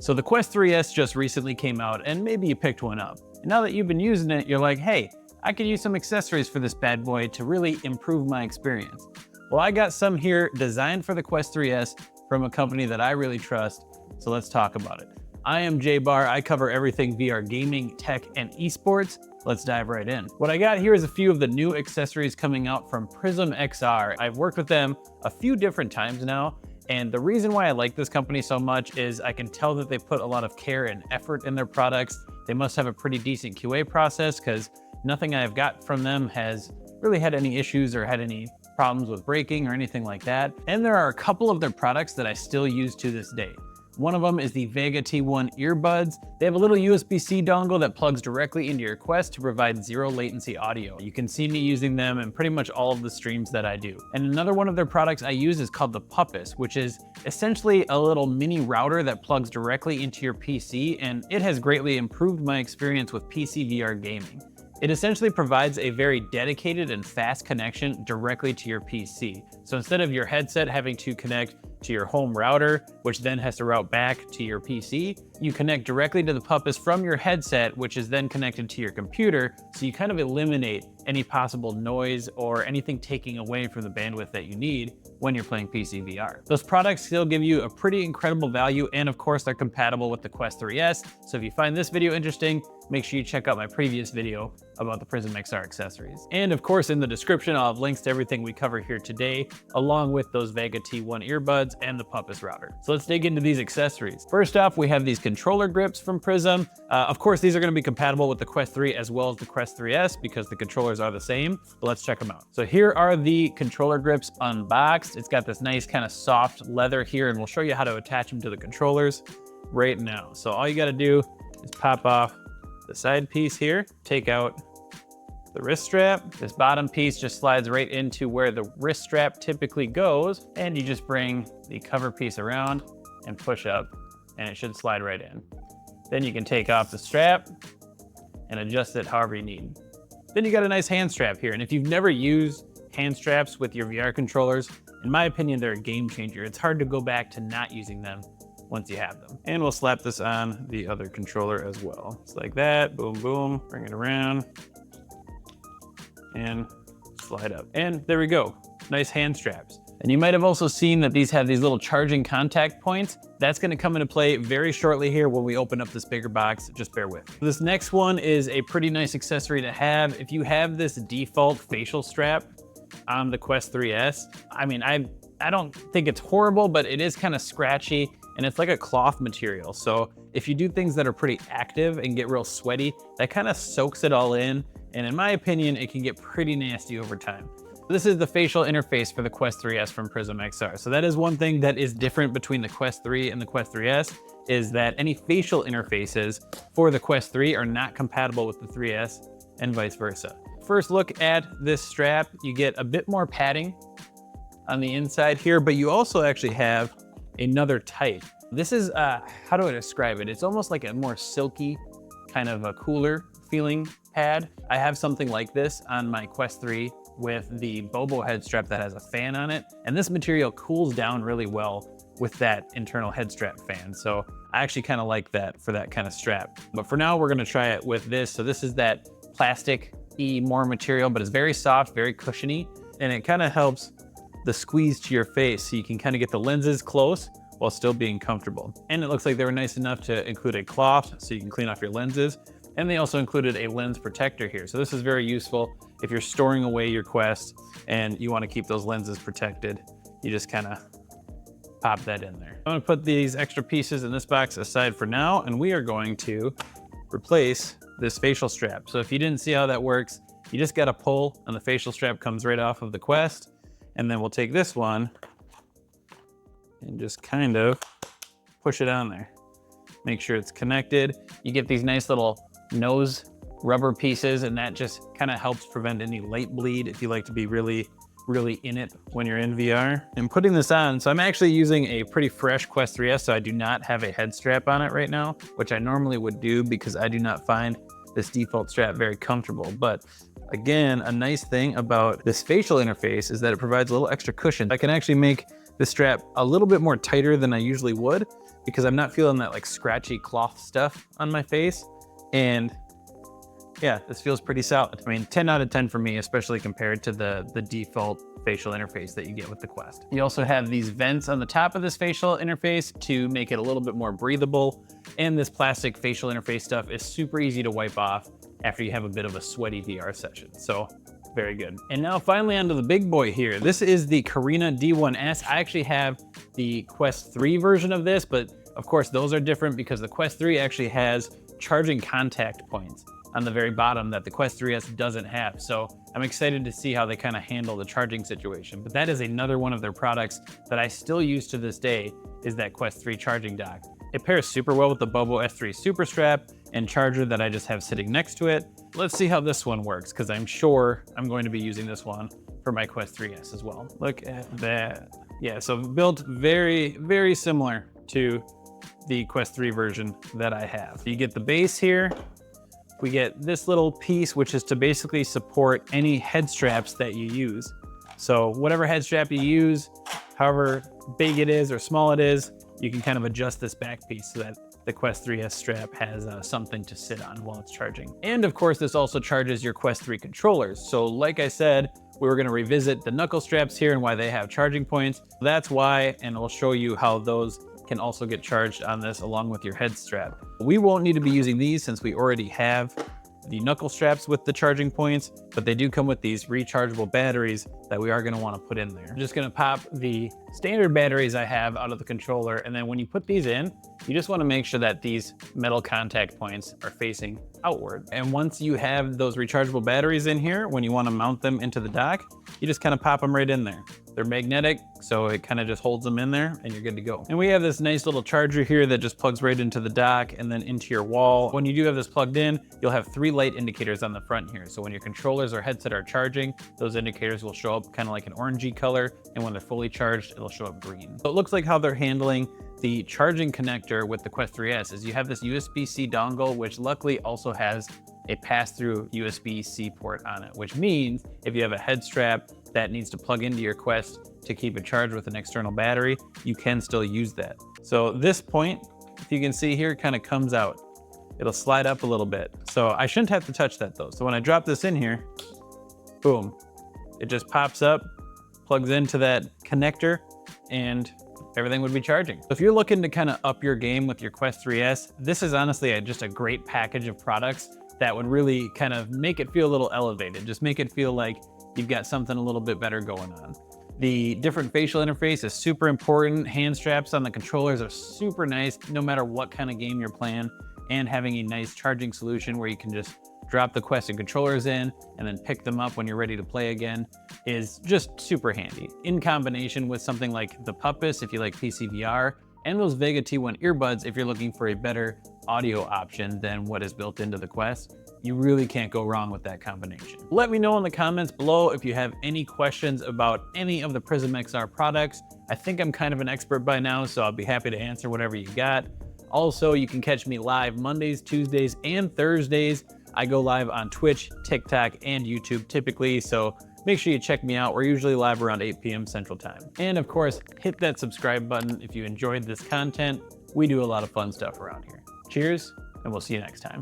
So the Quest 3S just recently came out, and maybe you picked one up. And now that you've been using it, you're like, hey, I could use some accessories for this bad boy to really improve my experience. Well, I got some here designed for the Quest 3S from a company that I really trust, so let's talk about it. I am jBahr. I cover everything VR gaming, tech, and esports. Let's dive right in. What I got here is a few of the new accessories coming out from Prism XR. I've worked with them a few different times now, and the reason why I like this company so much is I can tell that they put a lot of care and effort in their products. They must have a pretty decent QA process because nothing I've got from them has really had any issues or had any problems with breaking or anything like that. And there are a couple of their products that I still use to this day. One of them is the Vega T1 earbuds. They have a little USB-C dongle that plugs directly into your Quest to provide zero latency audio. You can see me using them in pretty much all of the streams that I do. And another one of their products I use is called the Puppis, which is essentially a little mini router that plugs directly into your PC, and it has greatly improved my experience with PC VR gaming. It essentially provides a very dedicated and fast connection directly to your PC. So instead of your headset having to connect to your home router, which then has to route back to your PC, you connect directly to the Puppis from your headset, which is then connected to your computer. So you kind of eliminate any possible noise or anything taking away from the bandwidth that you need when you're playing PC VR. Those products still give you a pretty incredible value, and of course they're compatible with the Quest 3S. So if you find this video interesting, make sure you check out my previous video about the Prism XR accessories. And of course, in the description, I'll have links to everything we cover here today, along with those Vega T1 earbuds and the Puppis router. So let's dig into these accessories. First off, we have these controller grips from Prism. Of course, these are gonna be compatible with the Quest 3 as well as the Quest 3S because the controllers are the same, but let's check them out. So here are the controller grips unboxed. It's got this nice kind of soft leather here, and we'll show you how to attach them to the controllers right now. So all you gotta do is pop off the side piece here, take out the wrist strap. This bottom piece just slides right into where the wrist strap typically goes, and you just bring the cover piece around and push up, and it should slide right in. Then you can take off the strap and adjust it however you need. Then you got a nice hand strap here, and if you've never used hand straps with your VR controllers, in my opinion, they're a game changer. It's hard to go back to not using them once you have them. And we'll slap this on the other controller as well. It's like that, boom, boom, bring it around and slide up. And there we go, nice hand straps. And you might have also seen that these have these little charging contact points. That's gonna come into play very shortly here when we open up this bigger box, just bear with me. This next one is a pretty nice accessory to have. If you have this default facial strap on the Quest 3S, I mean, I don't think it's horrible, but it is kind of scratchy, and it's like a cloth material. So if you do things that are pretty active and get real sweaty, that kind of soaks it all in. And in my opinion, it can get pretty nasty over time. This is the facial interface for the Quest 3S from Prism XR. So that is one thing that is different between the Quest 3 and the Quest 3S, is that any facial interfaces for the Quest 3 are not compatible with the 3S and vice versa. First look at this strap, you get a bit more padding on the inside here, but you also actually have another type. This is, how do I describe it? It's almost like a more silky, kind of a cooler feeling pad. I have something like this on my Quest 3 with the Bobo head strap that has a fan on it. And this material cools down really well with that internal head strap fan. So I actually kind of like that for that kind of strap. But for now, we're gonna try it with this. So this is that plastic-y more material, but it's very soft, very cushiony, and it kind of helps the squeeze to your face so you can kind of get the lenses close while still being comfortable. And it looks like they were nice enough to include a cloth so you can clean off your lenses. And they also included a lens protector here. So this is very useful if you're storing away your Quest and you want to keep those lenses protected. You just kind of pop that in there. I'm gonna put these extra pieces in this box aside for now, and we are going to replace this facial strap. So if you didn't see how that works, you just gotta pull and the facial strap comes right off of the Quest. And then we'll take this one and just kind of push it on there. Make sure it's connected. You get these nice little nose rubber pieces, and that just kind of helps prevent any light bleed if you like to be really in it when you're in VR. And putting this on, so I'm actually using a pretty fresh Quest 3S, so I do not have a head strap on it right now, which I normally would do because I do not find this default strap very comfortable. But again, a nice thing about this facial interface is that it provides a little extra cushion. I can actually make the strap a little bit more tighter than I usually would, because I'm not feeling that like scratchy cloth stuff on my face. And yeah, this feels pretty solid. I mean, 10 out of 10 for me, especially compared to the default facial interface that you get with the Quest. You also have these vents on the top of this facial interface to make it a little bit more breathable. And this plastic facial interface stuff is super easy to wipe off after you have a bit of a sweaty VR session. So very good. And now finally onto the big boy here. This is the Carina D1S. I actually have the Quest 3 version of this, but of course those are different because the Quest 3 actually has charging contact points on the very bottom that the Quest 3S doesn't have. So I'm excited to see how they kind of handle the charging situation. But that is another one of their products that I still use to this day, is that Quest 3 charging dock. It pairs super well with the Bobo S3 Super Strap and charger that I just have sitting next to it. Let's see how this one works, because I'm sure I'm going to be using this one for my Quest 3S as well. Look at that. Yeah, so built very, very similar to the Quest 3 version that I have. You get the base here. We get this little piece, which is to basically support any head straps that you use. So whatever head strap you use, however big it is or small it is, you can kind of adjust this back piece so that the Quest 3S strap has something to sit on while it's charging. And of course, this also charges your Quest 3 controllers. So like I said, we were gonna revisit the knuckle straps here and why they have charging points. That's why, and I'll show you how those can also get charged on this along with your head strap. We won't need to be using these since we already have the knuckle straps with the charging points, but they do come with these rechargeable batteries that we are going to want to put in there. I'm just going to pop the standard batteries I have out of the controller, and then when you put these in, you just want to make sure that these metal contact points are facing outward. And once you have those rechargeable batteries in here, when you want to mount them into the dock, you just kind of pop them right in there. They're magnetic, so it kind of just holds them in there and you're good to go. And we have this nice little charger here that just plugs right into the dock and then into your wall. When you do have this plugged in, you'll have 3 light indicators on the front here. So when your controllers or headset are charging, those indicators will show up kind of like an orangey color. And when they're fully charged, it'll show up green. So it looks like how they're handling the charging connector with the Quest 3S is you have this USB-C dongle, which luckily also has a pass-through USB-C port on it, which means if you have a head strap that needs to plug into your Quest to keep it charged with an external battery, you can still use that. So this point, if you can see here, kind of comes out. It'll slide up a little bit. So I shouldn't have to touch that though. So when I drop this in here, boom, it just pops up, plugs into that connector, and everything would be charging. So if you're looking to kind of up your game with your Quest 3S, this is honestly just a great package of products that would really kind of make it feel a little elevated. Just make it feel like you've got something a little bit better going on. The different facial interface is super important. Hand straps on the controllers are super nice, no matter what kind of game you're playing, and having a nice charging solution where you can just drop the Quest and controllers in and then pick them up when you're ready to play again is just super handy. In combination with something like the Puppis, if you like PCVR, and those Vega T1 earbuds, if you're looking for a better audio option than what is built into the Quest, you really can't go wrong with that combination. Let me know in the comments below if you have any questions about any of the Prism XR products. I think I'm kind of an expert by now, so I'll be happy to answer whatever you got. Also, you can catch me live Mondays, Tuesdays, and Thursdays. I go live on Twitch, TikTok, and YouTube typically, so make sure you check me out. We're usually live around 8 p.m. Central Time. And of course, hit that subscribe button if you enjoyed this content. We do a lot of fun stuff around here. Cheers, and we'll see you next time.